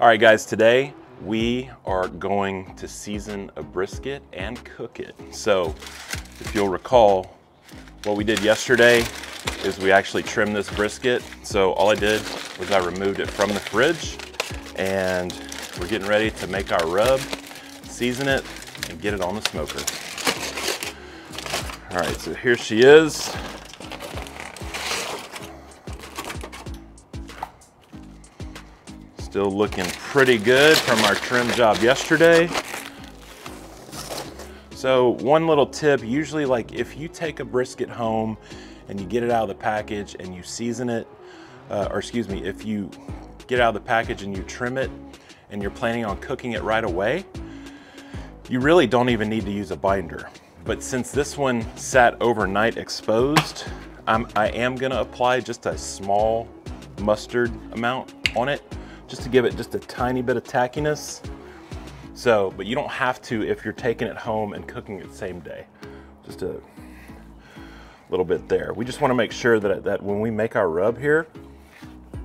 All right, guys, today we are going to season a brisket and cook it. So if you'll recall, what we did yesterday is we actually trimmed this brisket. So all I did was I removed it from the fridge, and we're getting ready to make our rub, season it, and get it on the smoker. All right, so here she is. Still looking pretty good from our trim job yesterday. So one little tip, usually like if you take a brisket home and you get it out of the package and you season it, if you get it out of the package and you trim it and you're planning on cooking it right away, you really don't even need to use a binder. But since this one sat overnight exposed, I am gonna apply just a small mustard amount on it, just to give it just a tiny bit of tackiness. So, but you don't have to if you're taking it home and cooking it the same day. Just a little bit there. We just want to make sure that when we make our rub here,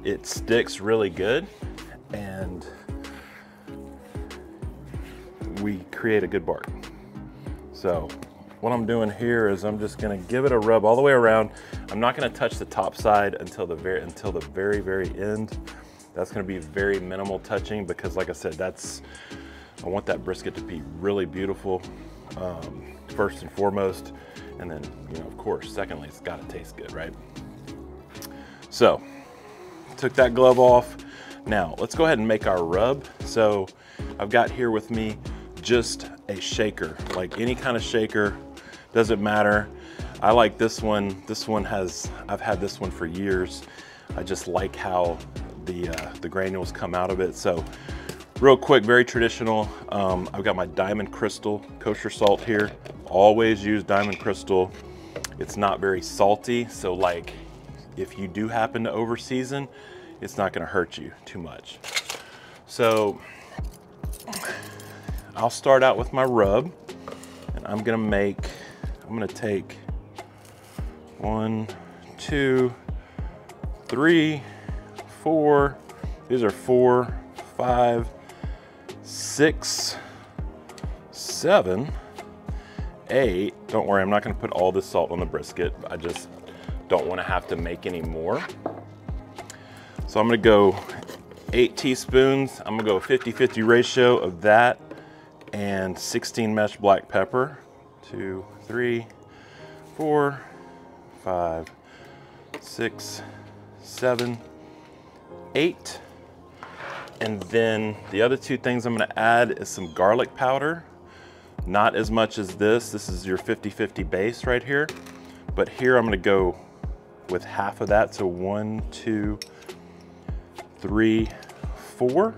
it sticks really good and we create a good bark. So what I'm doing here is I'm just gonna give it a rub all the way around. I'm not gonna touch the top side until the very end. That's gonna be very minimal touching because, like I said, I want that brisket to be really beautiful, first and foremost. And then, of course, secondly, it's gotta taste good, right? So, took that glove off. Now, let's go ahead and make our rub. So, I've got here with me just a shaker, like any kind of shaker, doesn't matter. I like this one. I've had this one for years. I just like how the granules come out of it. So real quick, very traditional. I've got my Diamond Crystal kosher salt here. Always use Diamond Crystal. It's not very salty, so like if you do happen to over season, it's not gonna hurt you too much. So I'll start out with my rub, and I'm gonna take 1, 2, 3, 4, these are 4, 5, 6, 7, 8. Don't worry, I'm not gonna put all this salt on the brisket. I just don't wanna have to make any more. So I'm gonna go 8 teaspoons. I'm gonna go 50-50 ratio of that and 16 mesh black pepper. 2, 3, 4, 5, 6, 7, 8. And then the other 2 things I'm gonna add is some garlic powder. Not as much as this. This is your 50-50 base right here. But here I'm gonna go with half of that. So 1, 2, 3, 4.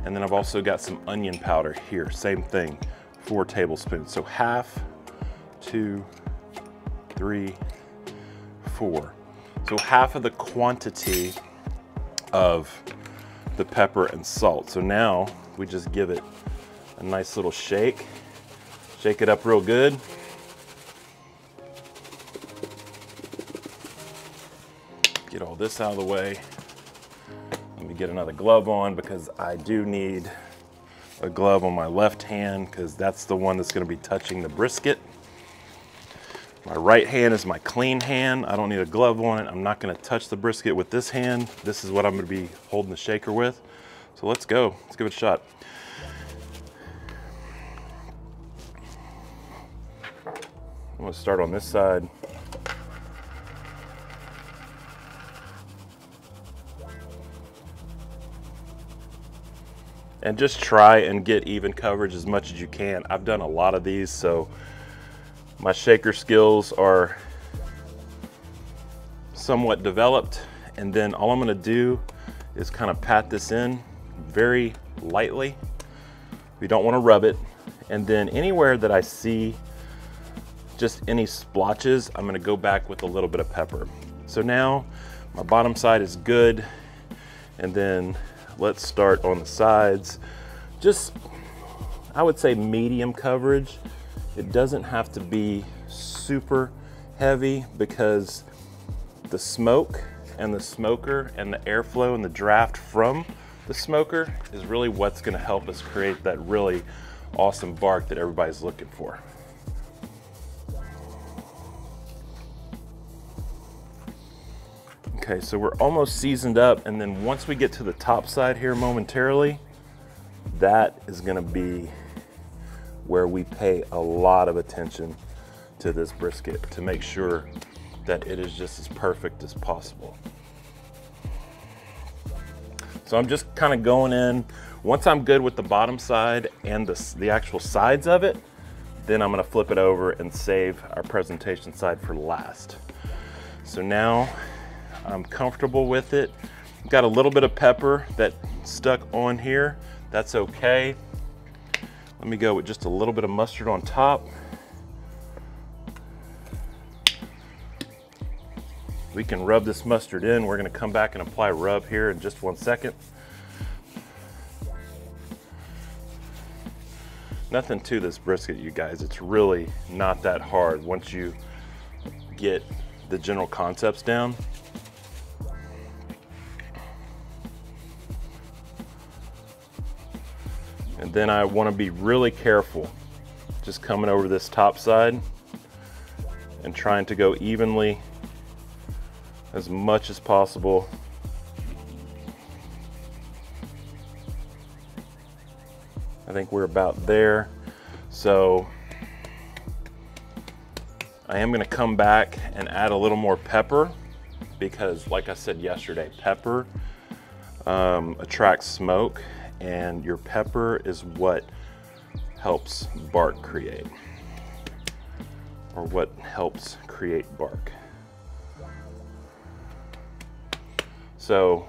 And then I've also got some onion powder here. Same thing, 4 tablespoons. So half, 2, 3, 4. So half of the quantity of the pepper and salt. So now we just give it a nice little shake. Shake it up real good. Get all this out of the way. Let me get another glove on because I do need a glove on my left hand because that's the one that's going to be touching the brisket. My right hand is my clean hand. I don't need a glove on it. I'm not gonna touch the brisket with this hand. This is what I'm gonna be holding the shaker with. So let's go, let's give it a shot. I'm gonna start on this side. And just try and get even coverage as much as you can. I've done a lot of these, so my shaker skills are somewhat developed. And then all I'm gonna do is kind of pat this in very lightly. We don't wanna rub it. And then anywhere that I see just any splotches, I'm gonna go back with a little bit of pepper. So now my bottom side is good. And then let's start on the sides. Just, I would say medium coverage. It doesn't have to be super heavy because the smoke and the smoker and the airflow and the draft from The smoker is really what's gonna help us create that really awesome bark that everybody's looking for. Okay, so we're almost seasoned up, and then once we get to the top side here momentarily, that is gonna be where we pay a lot of attention to this brisket to make sure that it is just as perfect as possible. So I'm just kind of going in. Once I'm good with the bottom side and the actual sides of it, then I'm gonna flip it over and save our presentation side for last. So now I'm comfortable with it. Got a little bit of pepper that stuck on here. That's okay. Let me go with just a little bit of mustard on top. We can rub this mustard in. We're gonna come back and apply rub here in just 1 second. Nothing to this brisket, you guys. It's really not that hard once you get the general concepts down. And then I want to be really careful just coming over this top side and trying to go evenly as much as possible. I think we're about there. So I am going to come back and add a little more pepper because, like I said yesterday, pepper attracts smoke, and your pepper is what helps bark create, or what helps create bark. So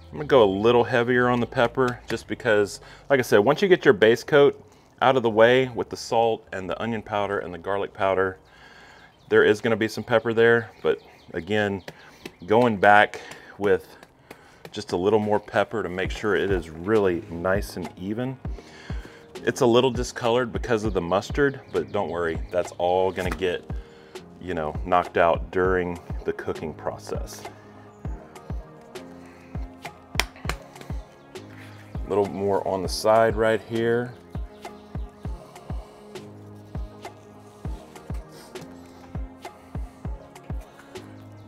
I'm gonna go a little heavier on the pepper just because, like I said, once you get your base coat out of the way with the salt and the onion powder and the garlic powder, there is gonna be some pepper there, but again, going back with just a little more pepper to make sure it is really nice and even. It's a little discolored because of the mustard, but don't worry, that's all gonna get, you know, knocked out during the cooking process. A little more on the side right here.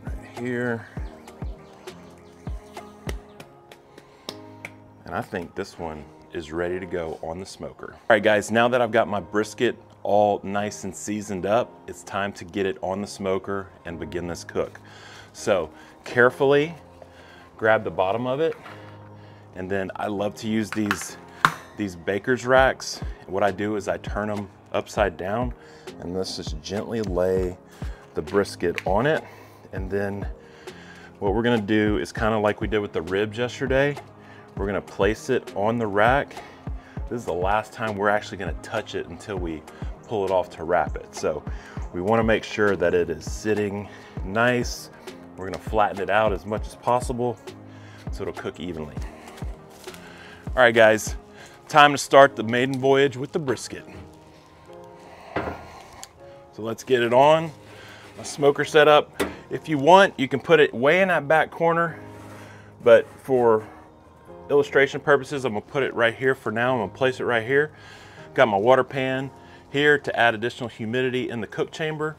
Right here. And I think this one is ready to go on the smoker. All right, guys, now that I've got my brisket all nice and seasoned up, it's time to get it on the smoker and begin this cook. So carefully grab the bottom of it, and then I love to use these baker's racks. What I do is I turn them upside down, and let's just gently lay the brisket on it. And then what we're gonna do is kind of like we did with the ribs yesterday. We're gonna place it on the rack. This is the last time we're actually gonna touch it until we pull it off to wrap it. So we wanna make sure that it is sitting nice. We're gonna flatten it out as much as possible so it'll cook evenly. All right, guys, time to start the maiden voyage with the brisket. So let's get it on. My smoker set up. If you want, you can put it way in that back corner, but for illustration purposes, I'm gonna put it right here for now. I'm gonna place it right here. Got my water pan here to add additional humidity in the cook chamber.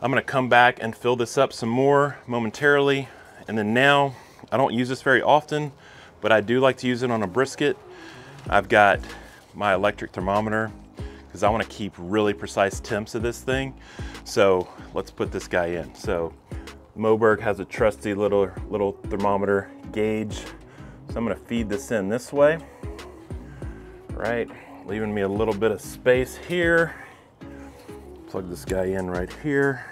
I'm gonna come back and fill this up some more momentarily. And then now, I don't use this very often, but I do like to use it on a brisket. I've got my electric thermometer because I wanna keep really precise temps of this thing. So let's put this guy in. So Moberg has a trusty little thermometer gauge. So I'm gonna feed this in this way, right? Leaving me a little bit of space here. Plug this guy in right here.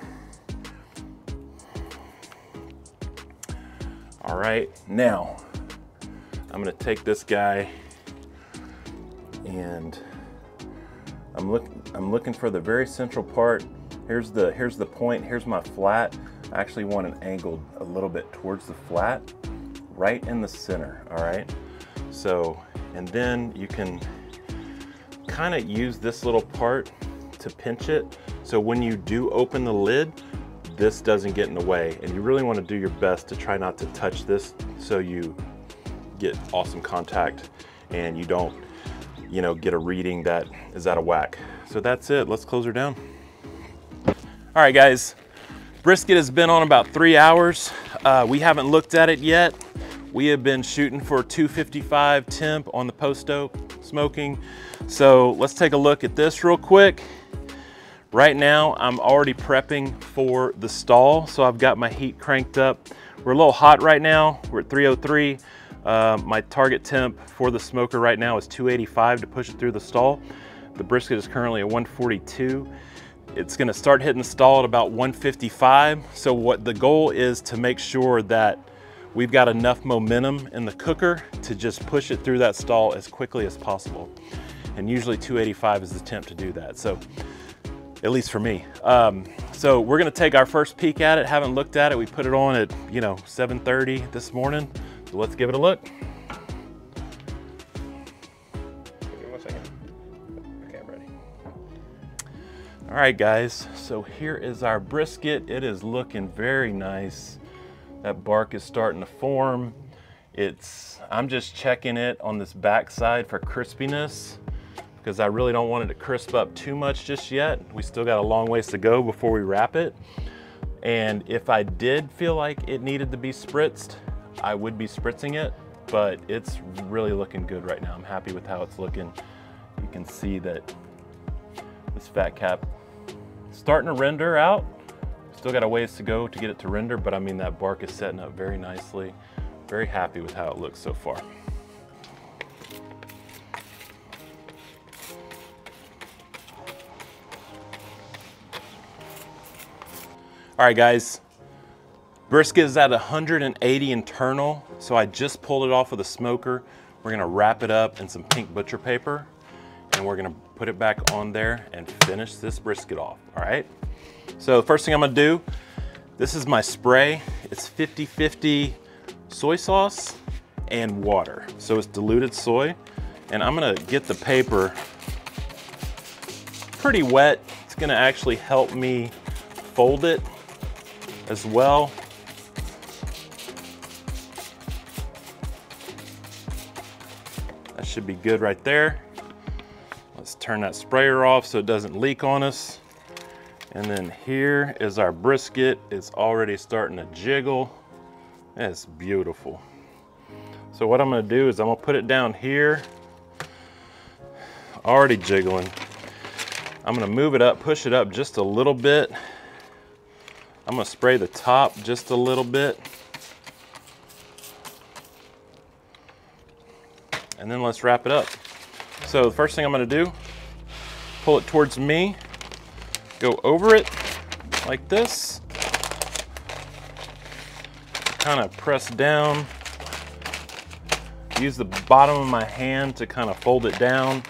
All right, now I'm gonna take this guy and I'm looking for the very central part. Here's the point, here's my flat. I actually want it angled a little bit towards the flat, right in the center, all right? So, and then you can kind of use this little part to pinch it. So when you do open the lid, this doesn't get in the way. And you really want to do your best to try not to touch this so you get awesome contact and you don't, you know, get a reading that is out of whack. So that's it, let's close her down. All right guys, brisket has been on about 3 hours. We haven't looked at it yet. We have been shooting for 255 temp on the post-oak smoking. So let's take a look at this real quick. Right now, I'm already prepping for the stall. So I've got my heat cranked up. We're a little hot right now. We're at 303. My target temp for the smoker right now is 285 to push it through the stall. The brisket is currently at 142. It's gonna start hitting the stall at about 155. So what the goal is to make sure that we've got enough momentum in the cooker to just push it through that stall as quickly as possible. And usually 285 is the temp to do that. So, at least for me. So we're gonna take our first peek at it. Haven't looked at it. We put it on at, you know, 7:30 this morning. So let's give it a look. Give me 1 second. Okay, I'm ready. All right, guys. So here is our brisket. It is looking very nice. That bark is starting to form. I'm just checking it on this back side for crispiness, because I really don't want it to crisp up too much just yet. We still got a long ways to go before we wrap it. And if I did feel like it needed to be spritzed, I would be spritzing it, but it's really looking good right now. I'm happy with how it's looking. You can see that this fat cap is starting to render out. Still got a ways to go to get it to render, but I mean, that bark is setting up very nicely. Very happy with how it looks so far. All right, guys, brisket is at 180 internal, so I just pulled it off of the smoker. We're gonna wrap it up in some pink butcher paper, and we're gonna put it back on there and finish this brisket off, all right? So the first thing I'm gonna do, this is my spray. It's 50-50 soy sauce and water. So it's diluted soy, and I'm gonna get the paper pretty wet. It's gonna actually help me fold it as well. That should be good right there. Let's turn that sprayer off so it doesn't leak on us. And then here is our brisket. It's already starting to jiggle. It's beautiful. So what I'm gonna do is I'm gonna put it down here. Already jiggling. I'm gonna move it up, push it up just a little bit. I'm gonna spray the top just a little bit. And then let's wrap it up. So the first thing I'm gonna do, pull it towards me, go over it like this, kind of press down, use the bottom of my hand to kind of fold it down,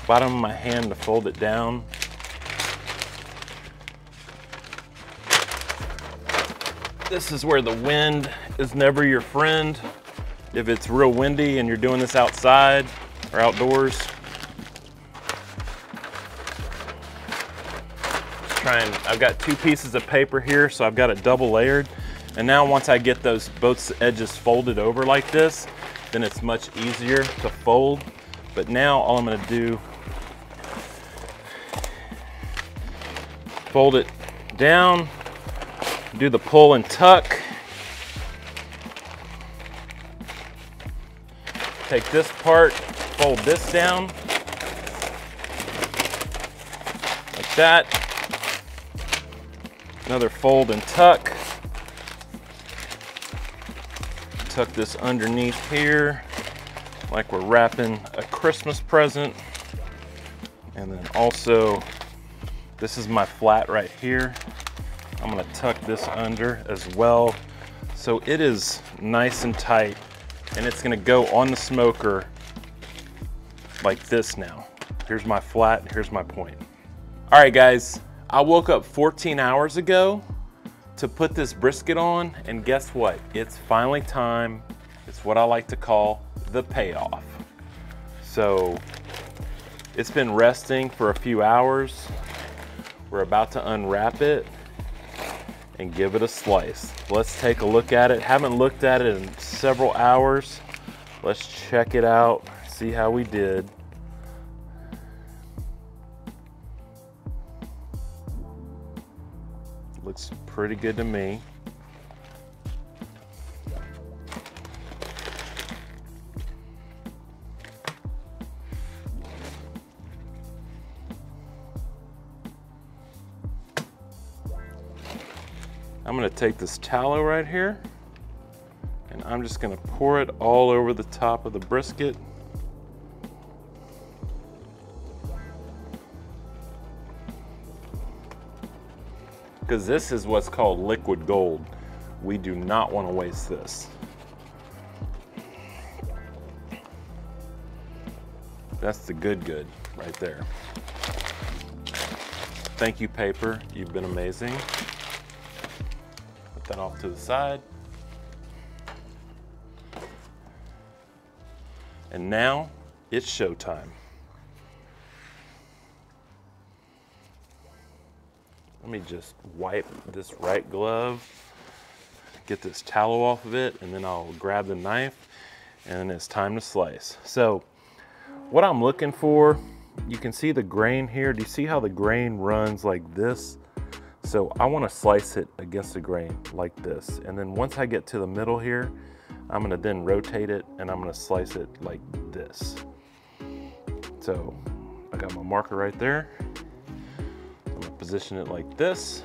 bottom of my hand to fold it down. This is where the wind is never your friend. If it's real windy and you're doing this outside or outdoors, I've got 2 pieces of paper here, so I've got it double layered. And now once I get those both edges folded over like this, then it's much easier to fold. But now all I'm gonna do, fold it down, do the pull and tuck. Take this part, fold this down, like that. Another fold and tuck. Tuck this underneath here, like we're wrapping a Christmas present. And then also, this is my flat right here. I'm gonna tuck this under as well. So it is nice and tight, and it's gonna go on the smoker like this now. Here's my flat, here's my point. All right, guys. I woke up 14 hours ago to put this brisket on, and guess what? It's finally time. It's what I like to call the payoff. So it's been resting for a few hours. We're about to unwrap it, and give it a slice. Let's take a look at it. Haven't looked at it in several hours. Let's check it out, see how we did. Looks pretty good to me. I'm gonna take this tallow right here and I'm just gonna pour it all over the top of the brisket. Because this is what's called liquid gold. We do not want to waste this. That's the good right there. Thank you, paper. You've been amazing. Put that off to the side. And now it's showtime. Let me just wipe this right glove, get this tallow off of it, and then I'll grab the knife and it's time to slice. So what I'm looking for, you can see the grain here. Do you see how the grain runs like this? So I want to slice it against the grain like this. And then once I get to the middle here, I'm gonna then rotate it and I'm gonna slice it like this. So I got my marker right there. I'm gonna position it like this.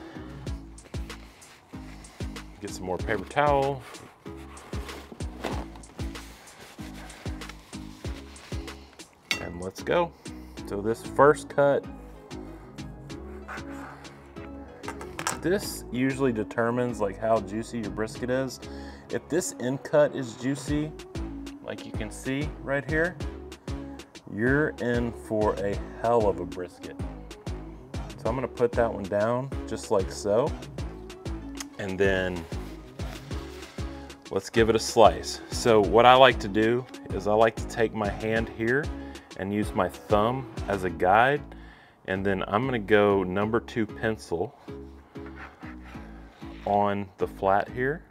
Get some more paper towel. And let's go. So this first cut, this usually determines like how juicy your brisket is. If this end cut is juicy, like you can see right here, you're in for a hell of a brisket. So I'm gonna put that one down just like so. And then let's give it a slice. So what I like to do is I like to take my hand here and use my thumb as a guide. And then I'm gonna go number 2 pencil on the flat here.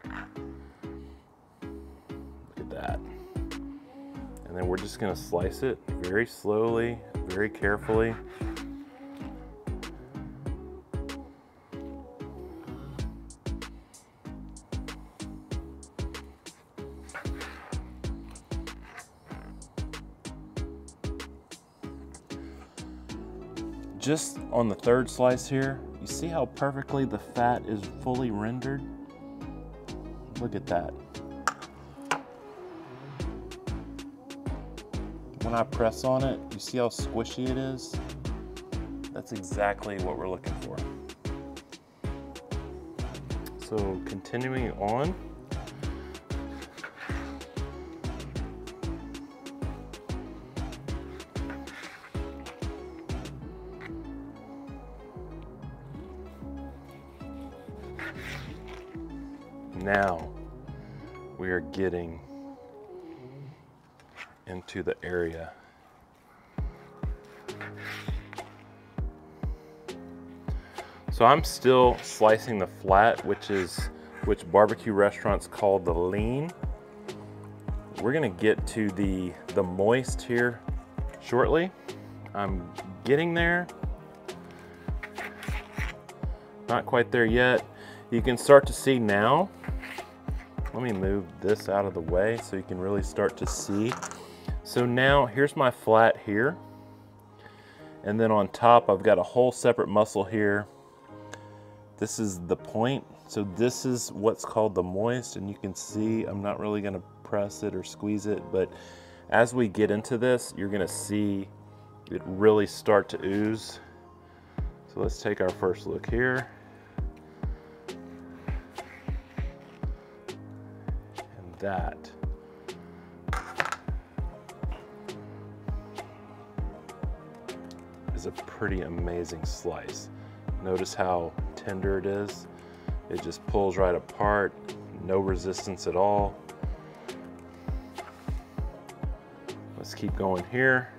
And then we're just gonna slice it very slowly, very carefully. Just on the third slice here, you see how perfectly the fat is fully rendered? Look at that. When I press on it, you see how squishy it is? That's exactly what we're looking for. So continuing on. Now we are getting into the area. So I'm still slicing the flat, which barbecue restaurants call the lean. We're gonna get to the moist here shortly. I'm getting there. Not quite there yet. You can start to see now. Let me move this out of the way so you can really start to see. So now here's my flat here. And then on top, I've got a whole separate muscle here. This is the point. So this is what's called the moist. And you can see, I'm not really gonna press it or squeeze it, but as we get into this, you're gonna see it really start to ooze. So let's take our first look here. And that is a pretty amazing slice. Notice how tender it is. It just pulls right apart, no resistance at all. Let's keep going here.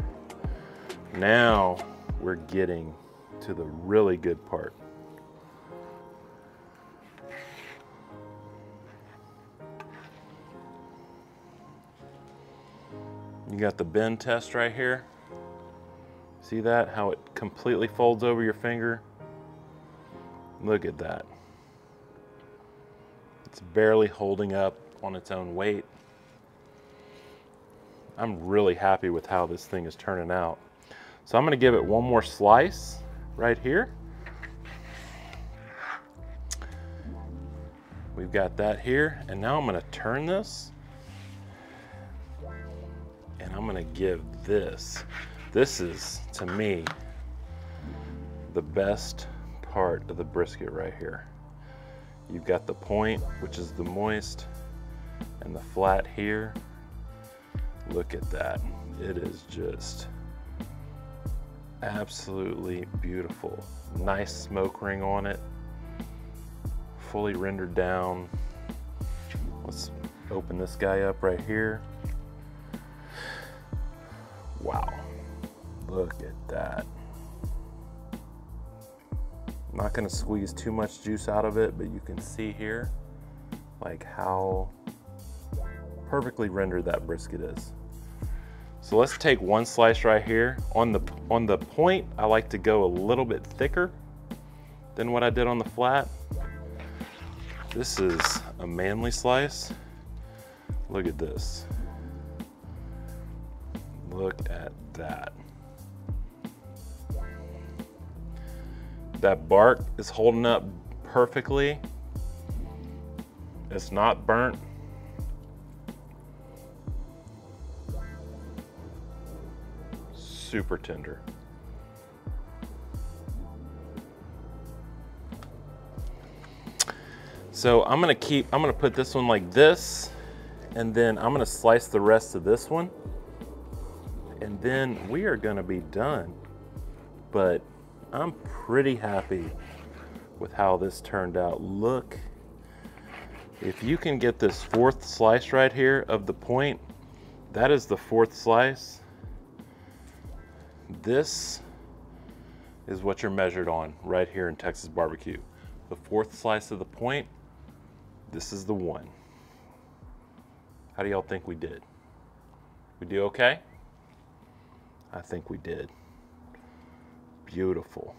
Now we're getting to the really good part. You got the bend test right here. See that? How it completely folds over your finger? Look at that. It's barely holding up on its own weight. I'm really happy with how this thing is turning out. So I'm gonna give it one more slice right here. We've got that here, and now I'm gonna turn this, and I'm gonna give this. This is, to me, the best part of the brisket right here. You've got the point, which is the moist, and the flat here. Look at that. It is just absolutely beautiful. Nice smoke ring on it. Fully rendered down. Let's open this guy up right here. Wow. Look at that. I'm not gonna squeeze too much juice out of it, but you can see here like how perfectly rendered that brisket is. So let's take one slice right here. On the point, I like to go a little bit thicker than what I did on the flat. This is a manly slice. Look at this. Look at that. That bark is holding up perfectly. It's not burnt. Super tender. So I'm gonna put this one like this, and then I'm gonna slice the rest of this one, and then we are gonna be done. But I'm pretty happy with how this turned out. Look, if you can get this fourth slice right here of the point, that is the fourth slice. This is what you're measured on right here in Texas barbecue. The fourth slice of the point, this is the one. How do y'all think we did? We do okay? I think we did. Beautiful.